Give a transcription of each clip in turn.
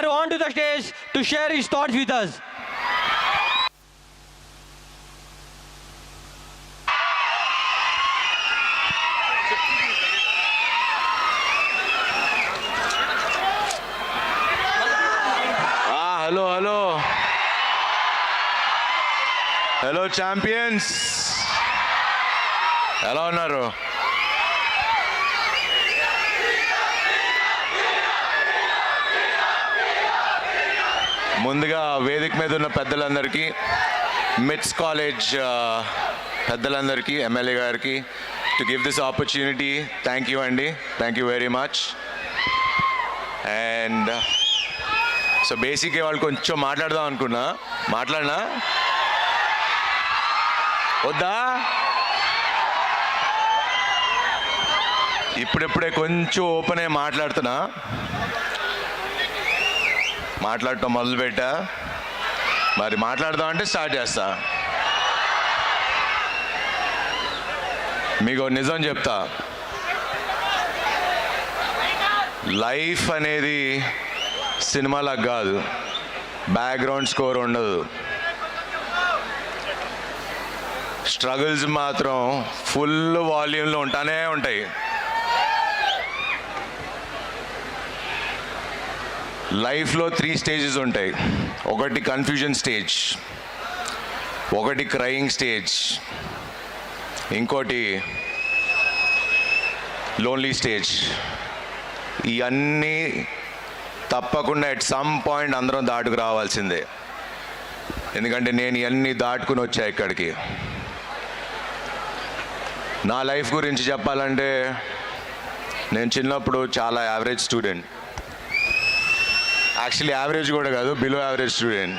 onto the stage to share his thoughts with us. Hello champions, ఎలా ఉన్నారు? ముందుగా వేదిక మీద ఉన్న పెద్దలందరికీ, మిట్స్ కాలేజ్ పెద్దలందరికీ, ఎమ్మెల్యే గారికి to give this opportunity thank you అండి, thank you very much. And so బేసిక్గా వాళ్ళు కొంచెం మాట్లాడదాం అనుకున్నా, మాట్లాడినా వద్దా? ఇప్పుడిప్పుడే కొంచెం ఓపెన్ అయ్యి మాట్లాడటం మొదలుపెట్టా. మరి మాట్లాడదాం అంటే స్టార్ట్ చేస్తా. మీకు నిజం చెప్తా, లైఫ్ అనేది సినిమాలకు కాదు, బ్యాక్గ్రౌండ్ స్కోర్ ఉండదు. స్ట్రగుల్స్ మాత్రం ఫుల్ వాల్యూమ్లో ఉంటానే ఉంటాయి. లైఫ్లో 3 స్టేజెస్ ఉంటాయి. ఒకటి కన్ఫ్యూజన్ స్టేజ్, ఒకటి క్రయింగ్ స్టేజ్, ఇంకోటి లోన్లీ స్టేజ్. ఇవన్నీ తప్పకుండా ఎట్ సమ్ పాయింట్ అందరం దాటుకు రావాల్సిందే. ఎందుకంటే నేను ఇవన్నీ దాటుకుని వచ్చా ఇక్కడికి. నా లైఫ్ గురించి చెప్పాలంటే, నేను చిన్నప్పుడు చాలా యావరేజ్ స్టూడెంట్. యాక్చువల్లీ యావరేజ్ కూడా కాదు, బిలో యావరేజ్ స్టూడెంట్.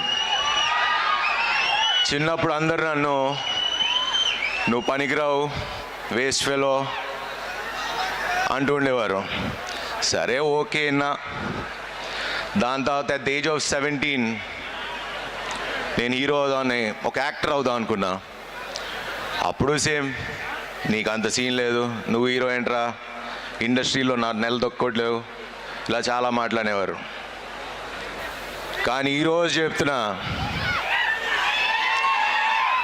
చిన్నప్పుడు అందరు నన్ను నువ్వు పనికిరావు, వేస్ట్ ఫెలో అంటూ ఉండేవారు. సరే ఓకే అన్నా. దాని తర్వాత అట్ ద ఏజ్ ఆఫ్ 17 నేను హీరో అవుదామని, ఒక యాక్టర్ అవుదాం అనుకున్నా. అప్పుడు సేమ్, నీకు అంత సీన్ లేదు, నువ్వు హీరో ఏంట్రా, ఇండస్ట్రీలో నా నెల దొక్కోట్లేవు, ఇలా చాలా మాట్లాడేవారు. కానీ ఈరోజు చెప్తున్నా,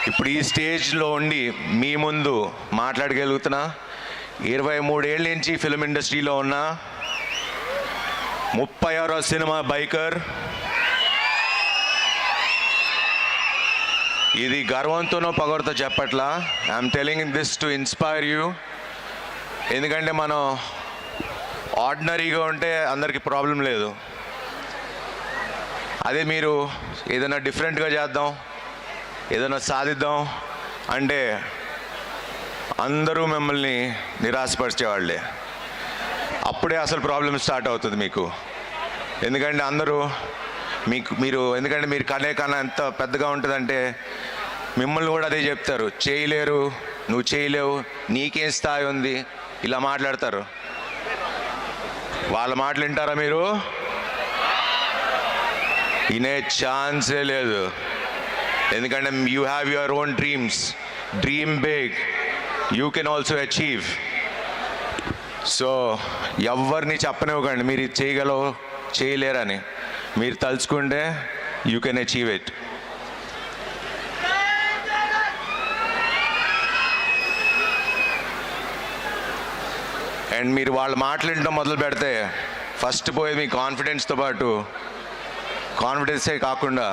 ఇప్పుడు ఈ స్టేజ్లో ఉండి మీ ముందు మాట్లాడగలుగుతున్నా. 23 ఏళ్ళ నుంచి ఫిల్మ్ ఇండస్ట్రీలో ఉన్నా, 36వ సినిమా బైకర్. ఇది గర్వంతోనో పొగరుతో చెప్పట్లా, I'm telling this to inspire you. ఎందుకంటే మనం ఆర్డినరీగా ఉంటే అందరికీ ప్రాబ్లం లేదు. అదే మీరు ఏదైనా డిఫరెంట్గా చేద్దాం, ఏదైనా సాధిద్దాం అంటే అందరూ మిమ్మల్ని నిరాశపరిచేవాళ్ళే. అప్పుడే అసలు ప్రాబ్లం స్టార్ట్ అవుతుంది మీకు. ఎందుకంటే అందరూ ఎందుకంటే మీరు కనే కన్నా ఎంత పెద్దగా ఉంటుందంటే మిమ్మల్ని కూడా అదే చెప్తారు, చేయలేరు, నువ్వు చేయలేవు, నీకేం స్థాయి ఉంది, ఇలా మాట్లాడతారు. వాళ్ళ మాటలు వింటారా మీరు? వినే ఛాన్సే లేదు. ఎందుకంటే you have your own dreams. Dream big, you can also achieve. So ఎవరిని చెప్పనివ్వకండి మీరు ఇది చేయగలవు, చేయలేరని. మీరు తలుచుకుంటే you can achieve it. And మీరు వాళ్ళు మాట్లాడటం మొదలు పెడితే ఫస్ట్ పోయేది మీ కాన్ఫిడెన్స్తో పాటు, కాన్ఫిడెన్సే కాకుండా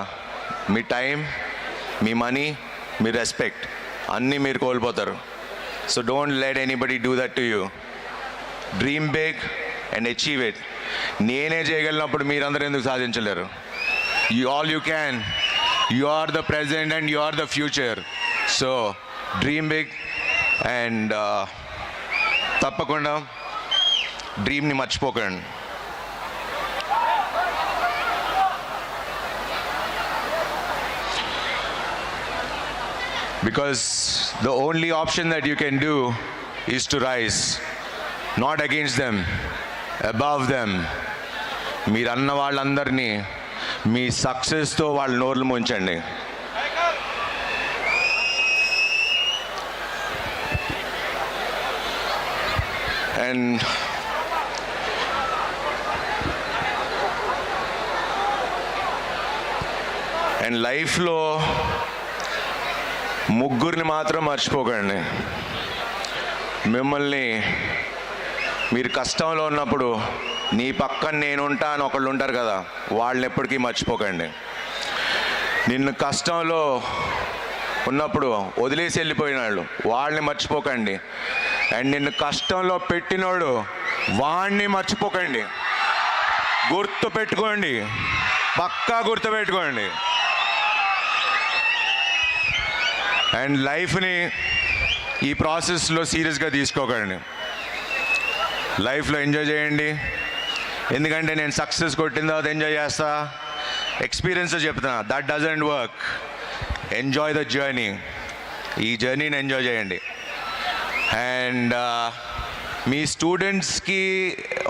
మీ టైం, మీ మనీ, మీ రెస్పెక్ట్ అన్నీ మీరు కోల్పోతారు. So don't let anybody do that to you. Dream big and achieve it. నేనే చేయగలిగినప్పుడు మీరందరూ ఎందుకు సాధించలేరు? You can. You are the present and you are the future. So dream big and తప్పకుండా డ్రీమ్ని మర్చిపోకండి. Because the only option that you can do is to rise, not against them, above them. మీరన్న వాళ్ళందరినీ మీ సక్సెస్తో వాళ్ళ నోర్లు ముంచండి. And and లైఫ్లో ముగ్గురిని మాత్రం మర్చిపోకండి. మిమ్మల్ని మీరు కష్టంలో ఉన్నప్పుడు నీ పక్కన నేనుంటా అని ఒకళ్ళు ఉంటారు కదా, వాళ్ళని ఎప్పటికీ మర్చిపోకండి. నిన్ను కష్టంలో ఉన్నప్పుడు వదిలేసి వెళ్ళిపోయిన వాళ్ళు వాళ్ళని మర్చిపోకండి. అండ్ నిన్ను కష్టంలో పెట్టినోడు వాణ్ణి మర్చిపోకండి. గుర్తు పెట్టుకోండి, పక్కా గుర్తు పెట్టుకోండి. అండ్ లైఫ్ని ఈ ప్రాసెస్లో సీరియస్గా తీసుకోకండి. లైఫ్లో ఎంజాయ్ చేయండి. ఎందుకంటే నేను సక్సెస్ కొట్టిన తర్వాత ఎంజాయ్ చేస్తా, ఎక్స్పీరియన్స్ చెప్తున్నా. That doesn't work. Enjoy the journey. ఈ జర్నీని ఎంజాయ్ చేయండి. అండ్ మీ స్టూడెంట్స్కి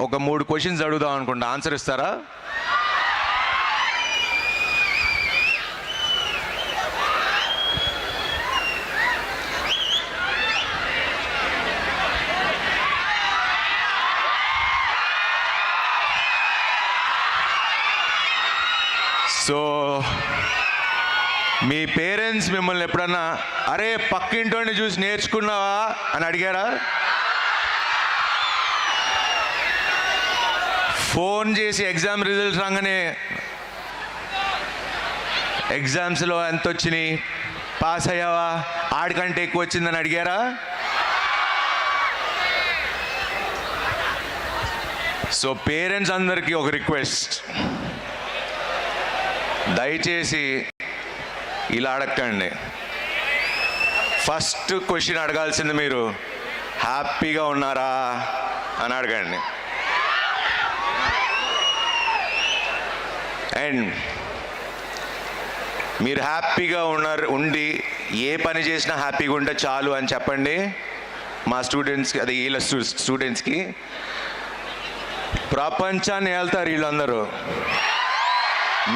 ఒక 3 క్వశ్చన్స్ అడుగుదాం అనుకుంటా, ఆన్సర్ ఇస్తారా? సో మీ పేరెంట్స్ మిమ్మల్ని ఎప్పుడన్నా అరే పక్కింటోని చూసి నేర్చుకున్నావా అని అడిగారా? ఫోన్ చేసి ఎగ్జామ్ రిజల్ట్స్ రాగానే ఎగ్జామ్స్లో ఎంత వచ్చినాయి, పాస్ అయ్యావా, ఆడికంటే ఎక్కువ వచ్చిందని అడిగారా? సో పేరెంట్స్ అందరికీ ఒక రిక్వెస్ట్, దయచేసి ఇలా అడగండి. ఫస్ట్ క్వశ్చన్ అడగాల్సింది మీరు హ్యాపీగా ఉన్నారా అని అడగండి. అండ్ మీరు హ్యాపీగా ఉండి ఏ పని చేసినా హ్యాపీగా ఉంటే చాలు అని చెప్పండి మా స్టూడెంట్స్కి, అదే వీళ్ళ స్టూడెంట్స్కి. ప్రపంచాన్ని వెళ్తారు వీళ్ళందరూ.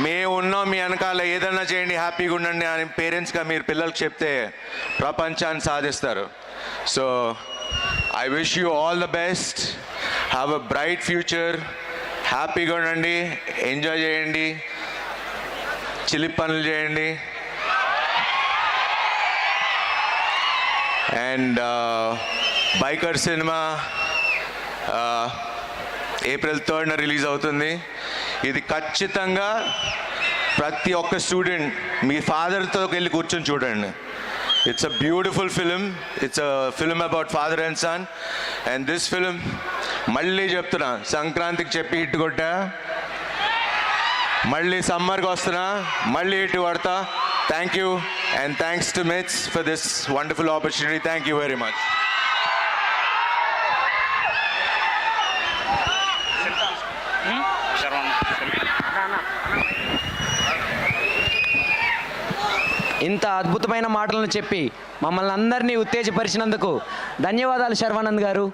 మేము ఉన్నాం మీ వెనకాల, ఏదన్నా చేయండి, హ్యాపీగా ఉండండి అని పేరెంట్స్గా మీరు పిల్లలకి చెప్తే ప్రపంచాన్ని సాధిస్తారు. So I wish you all the best. Have a bright future. హ్యాపీగా ఉండండి, ఎంజాయ్ చేయండి, చిలిపి పనులు చేయండి. And biker cinema April 3rd release అవుతుంది. ఇది ఖచ్చితంగా ప్రతి ఒక్క స్టూడెంట్ మీ ఫాదర్తో వెళ్ళి కూర్చొని చూడండి. It's a beautiful film. It's a film about father and son. And this film మళ్ళీ చెప్తున్నా, సంక్రాంతికి చెప్పి హిట్ కొట్టా, మళ్ళీ సమ్మర్కి వస్తున్నా, మళ్ళీ హిట్ కొడతా. Thank you and thanks to MITS for this wonderful opportunity. Thank you very much. ఇంత అద్భుతమైన మాటలను చెప్పి మమ్మల్ని అందరినీ ఉత్తేజపరిచినందుకు ధన్యవాదాలు శర్వానంద్ గారు.